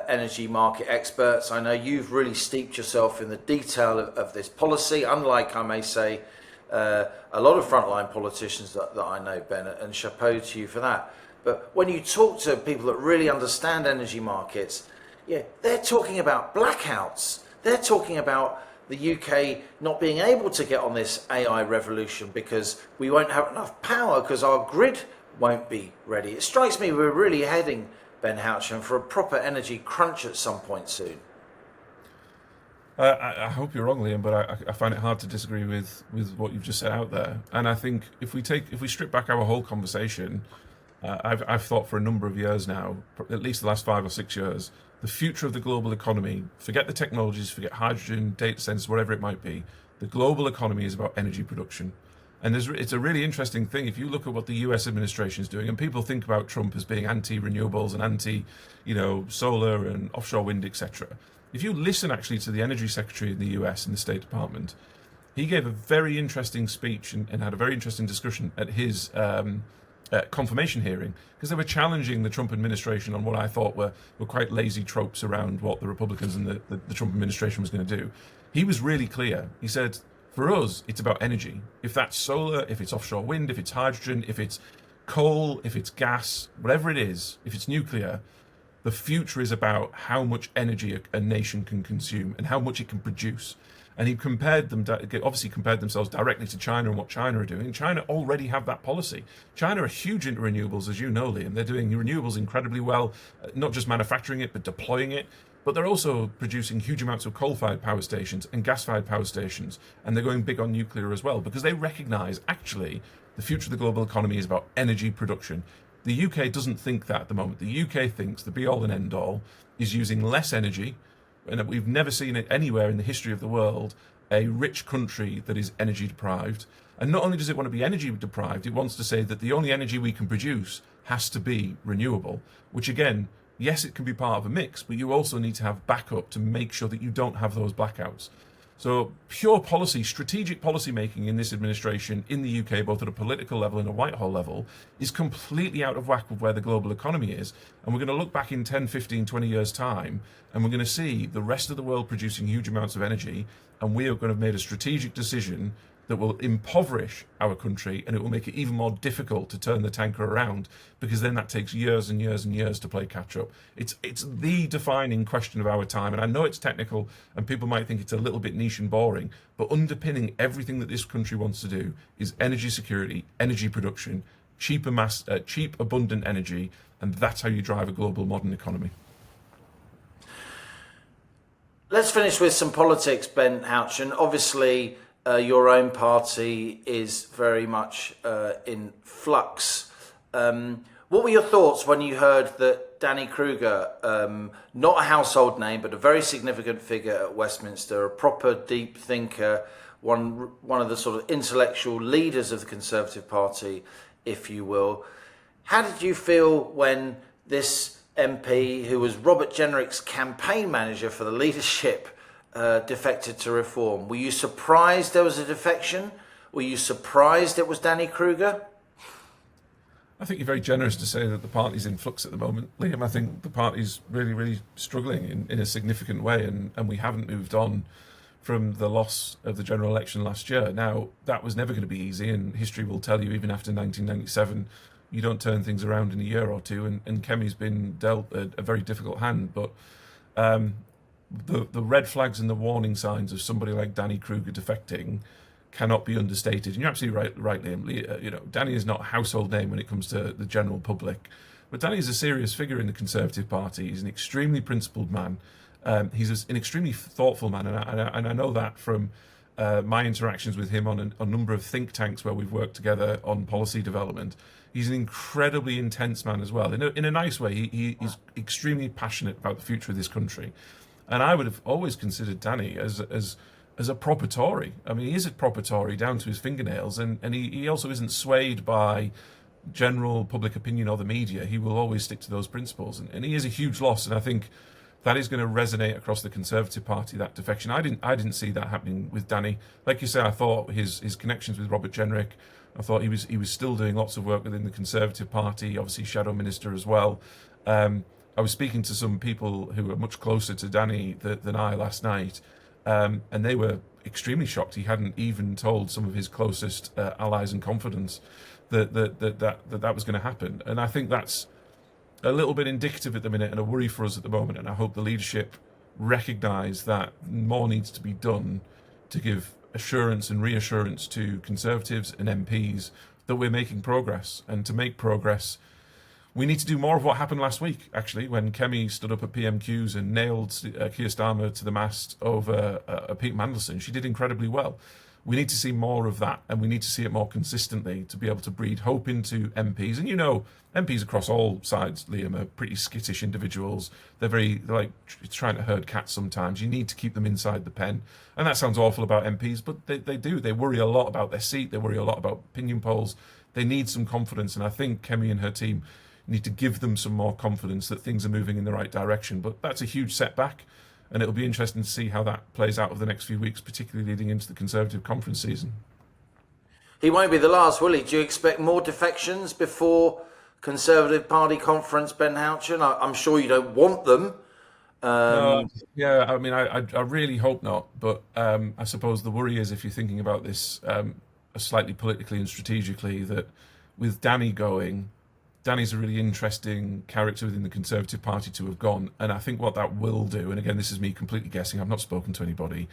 energy market experts. I know you've really steeped yourself in the detail of this policy, unlike, I may say, a lot of frontline politicians that I know, Ben, and chapeau to you for that. But when you talk to people that really understand energy markets, they're talking about blackouts. They're talking about the UK not being able to get on this AI revolution because we won't have enough power because our grid won't be ready. It strikes me we're really heading, Ben Houchen, for a proper energy crunch at some point soon. I hope you're wrong, Liam, but I find it hard to disagree with what you've just set out there. And I think if we strip back our whole conversation, I've thought for a number of years now, at least the last 5 or 6 years, the future of the global economy, forget the technologies, forget hydrogen, data centers, whatever it might be, the global economy is about energy production. And it's a really interesting thing. If you look at what the US administration is doing, and people think about Trump as being anti-renewables and anti-solar and offshore wind, etc. If you listen actually to the energy secretary in the US in the State Department, he gave a very interesting speech and had a very interesting discussion at his confirmation hearing, because they were challenging the Trump administration on what I thought were quite lazy tropes around what the Republicans and the Trump administration was going to do. He was really clear. He said, for us, it's about energy. If that's solar, if it's offshore wind, if it's hydrogen, if it's coal, if it's gas, whatever it is, if it's nuclear, the future is about how much energy a nation can consume and how much it can produce. And he obviously compared themselves directly to China and what China are doing. China already have that policy. China are huge into renewables, as you know, Liam. They're doing renewables incredibly well, not just manufacturing it, but deploying it. But they're also producing huge amounts of coal-fired power stations and gas-fired power stations. And they're going big on nuclear as well, because they recognise, actually, the future of the global economy is about energy production. The UK doesn't think that at the moment. The UK thinks the be-all and end-all is using less energy, and we've never seen it anywhere in the history of the world, a rich country that is energy deprived. And not only does it want to be energy deprived, it wants to say that the only energy we can produce has to be renewable, which again, yes, it can be part of a mix, but you also need to have backup to make sure that you don't have those blackouts. So pure policy, strategic policy making in this administration in the UK, both at a political level and a Whitehall level, is completely out of whack with where the global economy is. And we're going to look back in 10, 15, 20 years' time, and we're going to see the rest of the world producing huge amounts of energy, and we are going to have made a strategic decision that will impoverish our country, and it will make it even more difficult to turn the tanker around, because then that takes years and years and years to play catch up. It's the defining question of our time, and I know it's technical and people might think it's a little bit niche and boring, but underpinning everything that this country wants to do is energy security, energy production, cheap abundant energy, and that's how you drive a global modern economy. Let's finish with some politics, Ben Houchen. Obviously, your own party is very much in flux. What were your thoughts when you heard that Danny Kruger, not a household name, but a very significant figure at Westminster, a proper deep thinker, one of the sort of intellectual leaders of the Conservative Party, if you will. How did you feel when this MP, who was Robert Jenrick's campaign manager for the leadership, defected to Reform? Were you surprised there was a defection? Were you surprised it was Danny Kruger? I think you're very generous to say that the party's in flux at the moment, Liam. I think the party's really, really struggling in a significant way, and we haven't moved on from the loss of the general election last year. Now, that was never going to be easy, and history will tell you, even after 1997, you don't turn things around in a year or two, and Kemi's been dealt a very difficult hand, but the red flags and the warning signs of somebody like Danny Kruger defecting cannot be understated. And you're absolutely right, Liam. Danny is not a household name when it comes to the general public, but Danny is a serious figure in the Conservative Party. He's an extremely principled man. He's an extremely thoughtful man, and I know that from my interactions with him on a number of think tanks where we've worked together on policy development. He's an incredibly intense man as well. In a nice way, he's extremely passionate about the future of this country. And I would have always considered Danny as a proper Tory. I mean, he is a proper Tory down to his fingernails, and he also isn't swayed by general public opinion or the media. He will always stick to those principles, and he is a huge loss. And I think that is going to resonate across the Conservative Party, that defection. I didn't see that happening with Danny. Like you say, I thought his connections with Robert Jenrick, I thought he was still doing lots of work within the Conservative Party, obviously Shadow Minister as well. I was speaking to some people who were much closer to Danny than I last night, and they were extremely shocked. He hadn't even told some of his closest allies and confidants that was going to happen. And I think that's a little bit indicative at the minute and a worry for us at the moment. And I hope the leadership recognise that more needs to be done to give assurance and reassurance to Conservatives and MPs that we're making progress. And to make progress, we need to do more of what happened last week, actually, when Kemi stood up at PMQs and nailed Keir Starmer to the mast over Pete Mandelson. She did incredibly well. We need to see more of that, and we need to see it more consistently to be able to breed hope into MPs. And MPs across all sides, Liam, are pretty skittish individuals. They're like trying to herd cats sometimes. You need to keep them inside the pen. And that sounds awful about MPs, but they do. They worry a lot about their seat. They worry a lot about opinion polls. They need some confidence, and I think Kemi and her team need to give them some more confidence that things are moving in the right direction. But that's a huge setback, and it'll be interesting to see how that plays out over the next few weeks, particularly leading into the Conservative conference season. He won't be the last, will he? Do you expect more defections before Conservative Party conference, Ben Houchen? I'm sure you don't want them. No, yeah, I mean, I really hope not. But I suppose the worry is, if you're thinking about this slightly politically and strategically, that with Danny going, Danny's a really interesting character within the Conservative Party to have gone. And I think what that will do, and again, this is me completely guessing, I've not spoken to anybody,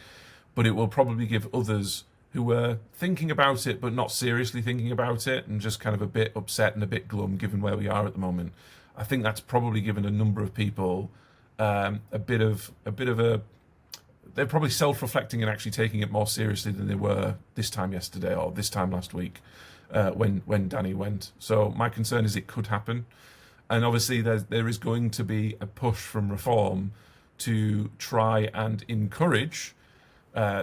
but it will probably give others who were thinking about it but not seriously thinking about it and just kind of a bit upset and a bit glum given where we are at the moment. I think that's probably given a number of people a bit of a they're probably self-reflecting and actually taking it more seriously than they were this time yesterday or this time last week when Danny went. So my concern is it could happen, and obviously there is going to be a push from Reform to try and encourage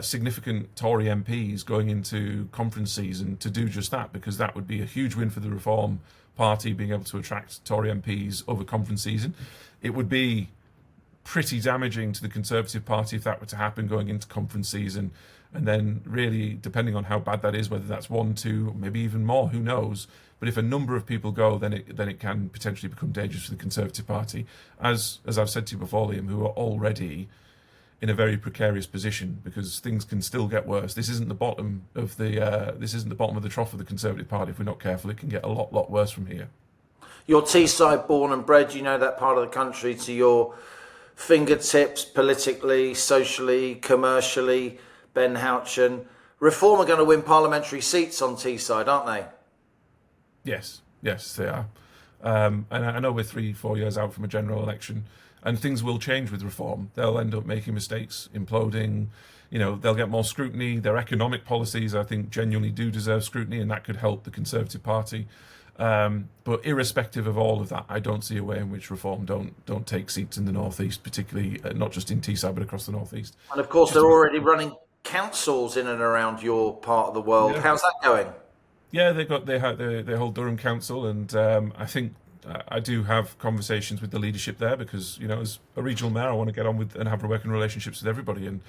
significant Tory MPs going into conference season to do just that, because that would be a huge win for the Reform Party, being able to attract Tory MPs over conference season. It would be pretty damaging to the Conservative Party if that were to happen going into conference season, and then really, depending on how bad that is, whether that's 1, 2, maybe even more, who knows. But if a number of people go, then it can potentially become dangerous for the Conservative Party, as I've said to you before, Liam, who are already in a very precarious position, because things can still get worse. This isn't the bottom of the trough of the Conservative Party. If we're not careful, it can get a lot worse from here. You're Teesside born and bred. You know that part of the country to your fingertips, politically, socially, commercially. Ben Houchen, Reform are going to win parliamentary seats on Teesside, aren't they? Yes, they are. And I know we're 3-4 years out from a general election, and things will change with Reform. They'll end up making mistakes, imploding. They'll get more scrutiny. Their economic policies, I think, genuinely do deserve scrutiny, and that could help the Conservative Party. But irrespective of all of that, I don't see a way in which Reform don't take seats in the North East, particularly not just in Teesside, but across the North East. And of course, they're already running councils in and around your part of the world. Yeah. How's that going? Yeah, they hold Durham Council, and I think I do have conversations with the leadership there, because as a regional mayor, I want to get on with and have working relationships with everybody. And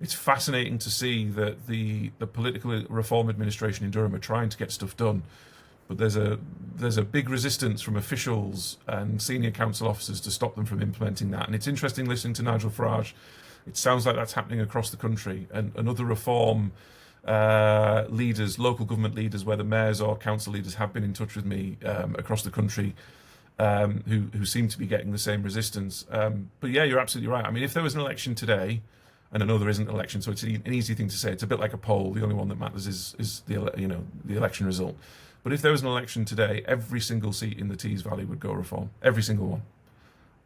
it's fascinating to see that the political reform administration in Durham are trying to get stuff done, but there's a big resistance from officials and senior council officers to stop them from implementing that. And it's interesting listening to Nigel Farage. It sounds like that's happening across the country, and other reform leaders, local government leaders, whether mayors or council leaders, have been in touch with me across the country, who seem to be getting the same resistance. But yeah, you're absolutely right. I mean, if there was an election today, and I know there isn't an election, so it's an easy thing to say. It's a bit like a poll. The only one that matters is the election result. But if there was an election today, every single seat in the Tees Valley would go Reform. Every single one.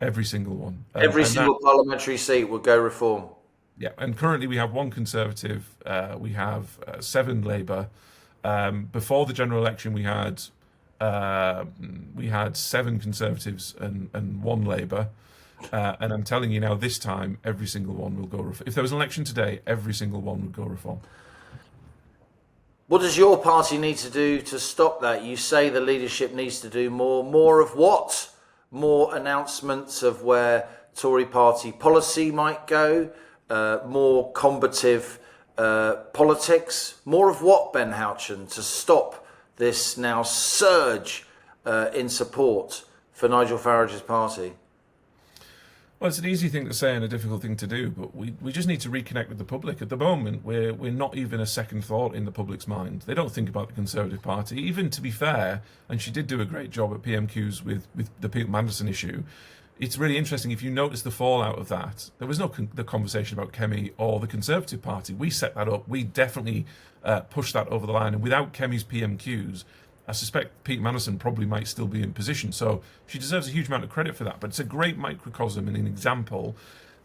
Every single one. Every single parliamentary seat would go Reform. Yeah, and currently we have 1 Conservative, we have 7 Labour. Before the general election, we had 7 Conservatives and 1 Labour. And I'm telling you now, this time, every single one will go Reform. If there was an election today, every single one would go Reform. What does your party need to do to stop that? You say the leadership needs to do more. More of what? More announcements of where Tory party policy might go, more combative politics. More of what, Ben Houchen, to stop this now surge in support for Nigel Farage's party? Well, it's an easy thing to say and a difficult thing to do, but we just need to reconnect with the public. At the moment, we're not even a second thought in the public's mind. They don't think about the Conservative Party. Even, to be fair, and she did do a great job at PMQs with the Pete Manderson issue, it's really interesting. If you notice the fallout of that, there was no the conversation about Kemi or the Conservative Party. We set that up. We definitely pushed that over the line. And without Kemi's PMQs, I suspect Pete Manderson probably might still be in position. So she deserves a huge amount of credit for that. But it's a great microcosm and an example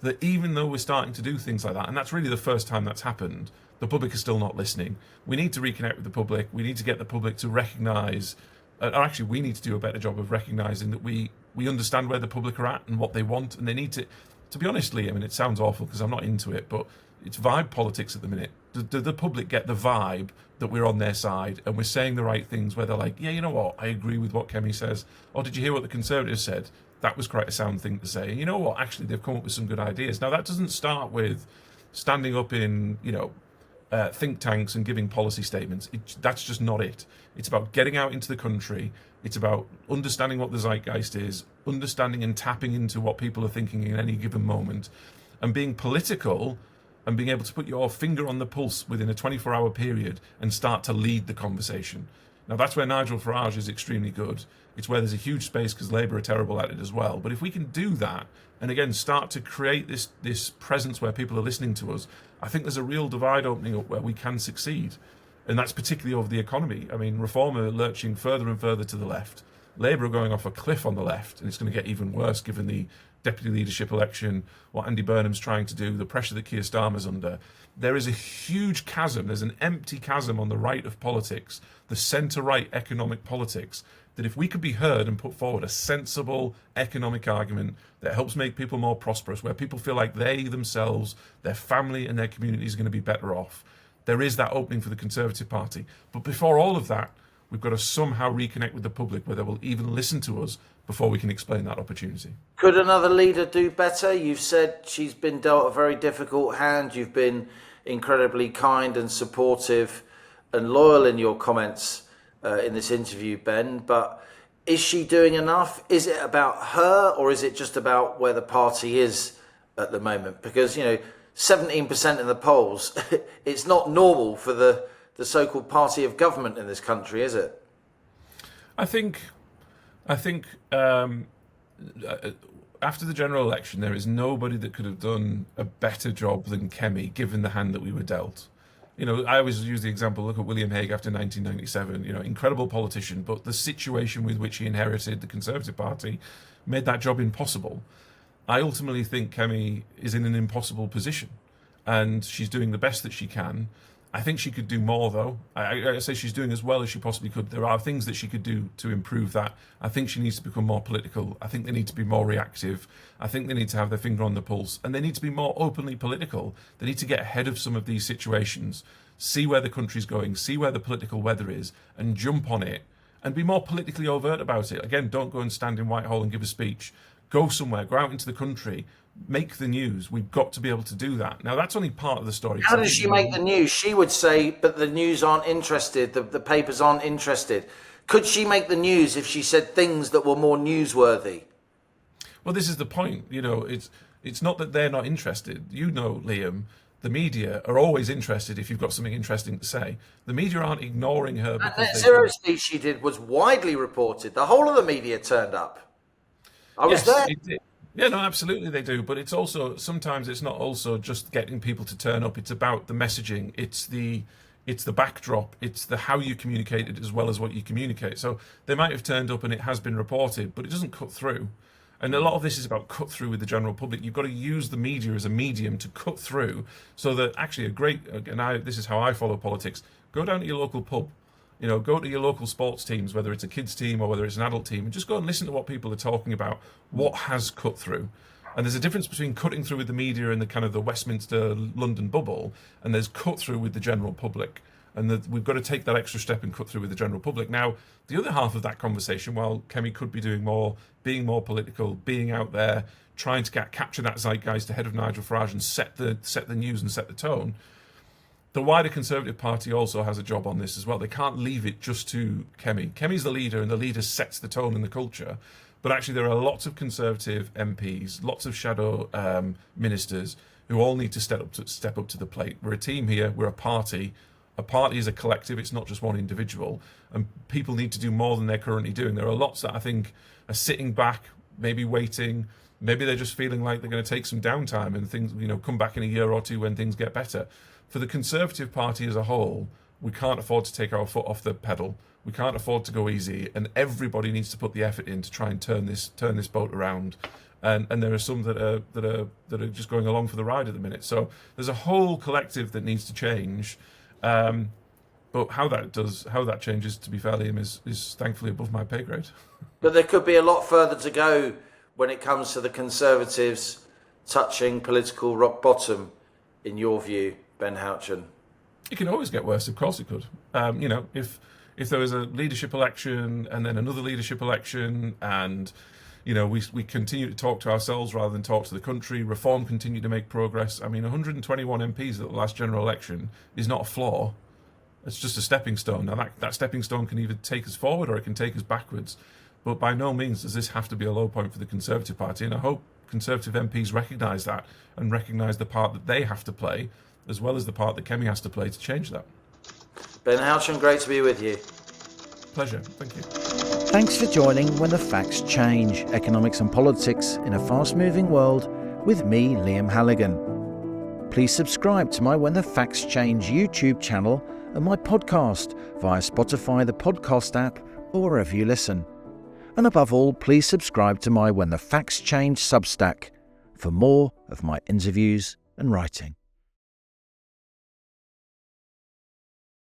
that even though we're starting to do things like that, and that's really the first time that's happened, the public is still not listening. We need to reconnect with the public. We need to get the public to recognise, or actually we need to do a better job of recognising that we understand where the public are at and what they want. And they need to be honest, Liam, and it sounds awful because I'm not into it, but it's vibe politics at the minute. Do the public get the vibe that we're on their side and we're saying the right things, where they're like, yeah, you know what, I agree with what Kemi says, or did you hear what the Conservatives said? That was quite a sound thing to say. And you know what, actually they've come up with some good ideas. Now that doesn't start with standing up in think tanks and giving policy statements. That's just not it. It's about getting out into the country. It's about understanding what the zeitgeist is, understanding and tapping into what people are thinking in any given moment, and being political and being able to put your finger on the pulse within a 24-hour period and start to lead the conversation. Now, that's where Nigel Farage is extremely good. It's where there's a huge space because Labour are terrible at it as well. But if we can do that, and again, start to create this presence where people are listening to us, I think there's a real divide opening up where we can succeed. And that's particularly over the economy. I mean, Reform are lurching further and further to the left. Labour are going off a cliff on the left, and it's going to get even worse given the deputy leadership election, what Andy Burnham's trying to do, the pressure that Keir Starmer's under. There is a huge chasm, there's an empty chasm on the right of politics, the centre-right economic politics, that if we could be heard and put forward a sensible economic argument that helps make people more prosperous, where people feel like they themselves, their family and their community is going to be better off, there is that opening for the Conservative Party. But before all of that, we've got to somehow reconnect with the public where they will even listen to us before we can explain that opportunity. Could another leader do better? You've said she's been dealt a very difficult hand. You've been incredibly kind and supportive and loyal in your comments in this interview, Ben. But is she doing enough? Is it about her, or is it just about where the party is at the moment? Because, 17% in the polls, it's not normal for the so-called party of government in this country, is it? I think after the general election, there is nobody that could have done a better job than Kemi, given the hand that we were dealt. I always use the example, look at William Hague after 1997, incredible politician, but the situation with which he inherited the Conservative Party made that job impossible. I ultimately think Kemi is in an impossible position, and she's doing the best that she can. I think she could do more, though. I say she's doing as well as she possibly could. There are things that she could do to improve that. I think she needs to become more political. I think they need to be more reactive. I think they need to have their finger on the pulse, and they need to be more openly political. They need to get ahead of some of these situations, see where the country's going, see where the political weather is, and jump on it, and be more politically overt about it. Again, don't go and stand in Whitehall and give a speech. Go somewhere, go out into the country, make the news. We've got to be able to do that. Now, that's only part of the story. How does she make the news? She would say, but the news aren't interested, the papers aren't interested. Could she make the news if she said things that were more newsworthy? Well, this is the point. It's not that they're not interested. Liam, the media are always interested if you've got something interesting to say. The media aren't ignoring her. That net zero speech she did was widely reported. The whole of the media turned up. I was there. It did. Yeah, no, absolutely they do. But it's also, sometimes it's not also just getting people to turn up. It's about the messaging. It's the backdrop. It's the how you communicate it as well as what you communicate. So they might have turned up and it has been reported, but it doesn't cut through. And a lot of this is about cut through with the general public. You've got to use the media as a medium to cut through so that actually this is how I follow politics. Go down to your local pub. Go to your local sports teams, whether it's a kids team or whether it's an adult team, and just go and listen to what people are talking about, what has cut through. And there's a difference between cutting through with the media and the kind of the Westminster London bubble, and there's cut through with the general public. And we've got to take that extra step and cut through with the general public. Now, the other half of that conversation, while Kemi could be doing more, being more political, being out there, trying to capture that zeitgeist ahead of Nigel Farage and set the news and set the tone, the wider Conservative Party also has a job on this as well. They can't leave it just to Kemi. Kemi's the leader, and the leader sets the tone and the culture. But actually, there are lots of Conservative MPs, lots of shadow ministers who all need to step up to the plate. We're a team here. We're a party. A party is a collective. It's not just one individual. And people need to do more than they're currently doing. There are lots that I think are sitting back, maybe waiting. Maybe they're just feeling like they're going to take some downtime and things, come back in a year or two when things get better. For the Conservative Party as a whole, we can't afford to take our foot off the pedal. We can't afford to go easy, and everybody needs to put the effort in to try and turn this boat around. And there are some that are just going along for the ride at the minute. So there's a whole collective that needs to change. But how that changes, to be fair, Liam, is thankfully above my pay grade. But there could be a lot further to go when it comes to the Conservatives touching political rock bottom, in your view, Ben Houchen. It can always get worse. Of course it could. If there was a leadership election and then another leadership election, and we continue to talk to ourselves rather than talk to the country, Reform continue to make progress. 121 MPs at the last general election is not a flaw. It's just a stepping stone. Now that stepping stone can either take us forward or it can take us backwards. But by no means does this have to be a low point for the Conservative Party. And I hope Conservative MPs recognise that and recognise the part that they have to play, as well as the part that Kemi has to play to change that. Ben Houchen, great to be with you. Pleasure. Thank you. Thanks for joining When the Facts Change, Economics and Politics in a Fast-Moving World with me, Liam Halligan. please subscribe to my When the Facts Change YouTube channel and my podcast via Spotify, the podcast app, or wherever you listen. And above all, please subscribe to my When the Facts Change Substack for more of my interviews and writing.